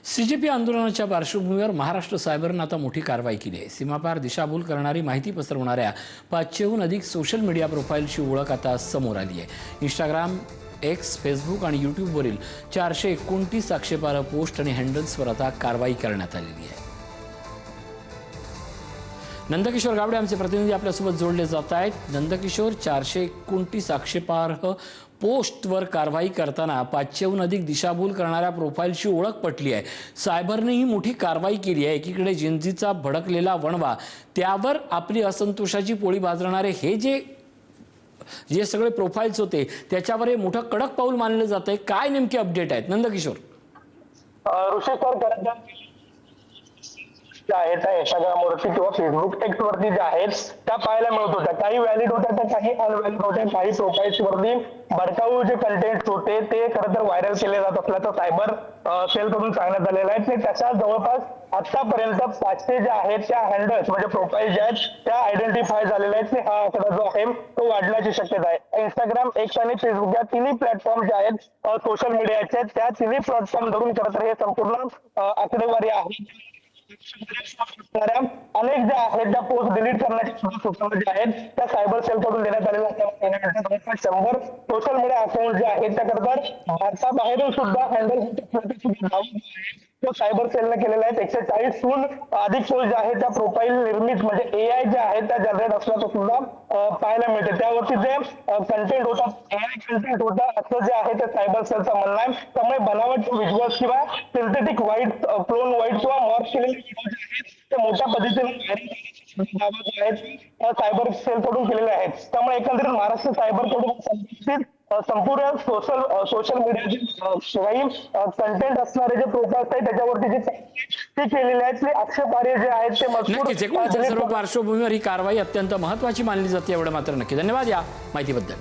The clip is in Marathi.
सीजेपी आंदोलनाच्या पार्श्वभूमीवर महाराष्ट्र सायबरनं आता मोठी कारवाई केली आहे। सीमापार दिशाभूल करणारी माहिती पसरवणाऱ्या 500हून अधिक सोशल मीडिया प्रोफाईलची ओळख आता समोर आली आहे। इंस्टाग्राम, एक्स, फेसबुक आणि यूट्यूबवरील 429 आक्षेपार्ह पोस्ट आणि हँडल्सवर आता कारवाई करण्यात आलेली आहे। नंदकिशोर गावडे आमचे प्रतिनिधी आपल्यासोबत जोडले जात आहेत। नंदकिशोर, 429 आक्षेपार्ह पोस्टवर कारवाई करताना 500हून अधिक दिशाभूल करणाऱ्या प्रोफाईलची ओळख पटली आहे। सायबरने ही मोठी कारवाई केली आहे। एकीकडे जेनझीचा भडकलेला वणवा, त्यावर आपली असंतोषाची पोळी भाजणारे हे जे सगळे प्रोफाईल्स होते त्याच्यावर हे मोठं कडक पाऊल मानलं जात आहे। काय नेमके अपडेट आहेत नंदकिशोर? ज्या आहेत त्या इंस्टाग्रामवरती किंवा फेसबुक एक्स वरती ज्या आहेत त्या पाहायला मिळत होत्या। काही व्हॅलिड होत्या तर काही अनव्हॅलिड होत्या। काही प्रोफाईल्स वरती भडकाऊ जे कंटेंट होते ते खरं तर व्हायरल केले जात असल्याचं सायबर सेल कडून सांगण्यात आलेलं आहे। त्याच्या जवळपास आतापर्यंत 500 जे आहेत त्या हँडल्स म्हणजे प्रोफाईल ज्या आहेत त्या आयडेंटिफाय झालेल्या आहेत। हा आकडा जो आहे तो वाढण्याची शक्यता आहे। इंस्टाग्राम, एक्स आणि फेसबुक या तिन्ही प्लॅटफॉर्म जे आहेत सोशल मीडियाचे, त्या तिन्ही प्लॅटफॉर्म धरून खरं तर हे संपूर्ण आकडेवारी आहे। अनेक ज्या आहेत त्या पोस्ट डिलीट करण्याच्या सूचना ज्या आहेत त्या सायबर सेल कडून देण्यात आलेल्या 100 सोशल मीडिया अकाउंट जे आहेत त्या करता भारताबाहेरून सुद्धा हँडल तो सायबर सेलने केलेला आहे। 140हून अधिक पोस्ट ज्या आहेत त्या प्रोफाईल निर्मित म्हणजे एआय ज्या आहेत त्या जनरेट असल्याचं सुद्धा पाहायला मिळते। त्यावरती जे कंटेंट होतात एआय कंटेंट होतं असं जे आहे ते सायबर सेलचं म्हणणं आहे। त्यामुळे बनावट व्हिज्युअल्स किंवा सिंथेटिक व्हाईट, क्लोन व्हाईट किंवा मॉर्फ केलेले व्हिडिओ जे आहेत ते मोठ्या पद्धतीने सायबर सेल कडून केलेले आहेत। त्यामुळे एकंदरीत महाराष्ट्र सायबर कडून संपूर्ण सोशल मीडियाचे काही कंटेंट असणारे जे प्रोफाइल्स आहेत त्याच्यावरती जे ते केलेले आहेत ते आक्षेपार्ह जे आहेत ते मजकूर सर्व पार्श्वभूमीवर ही कारवाई अत्यंत महत्त्वाची मानली जाते एवढं मात्र नक्की। धन्यवाद या माहितीबद्दल।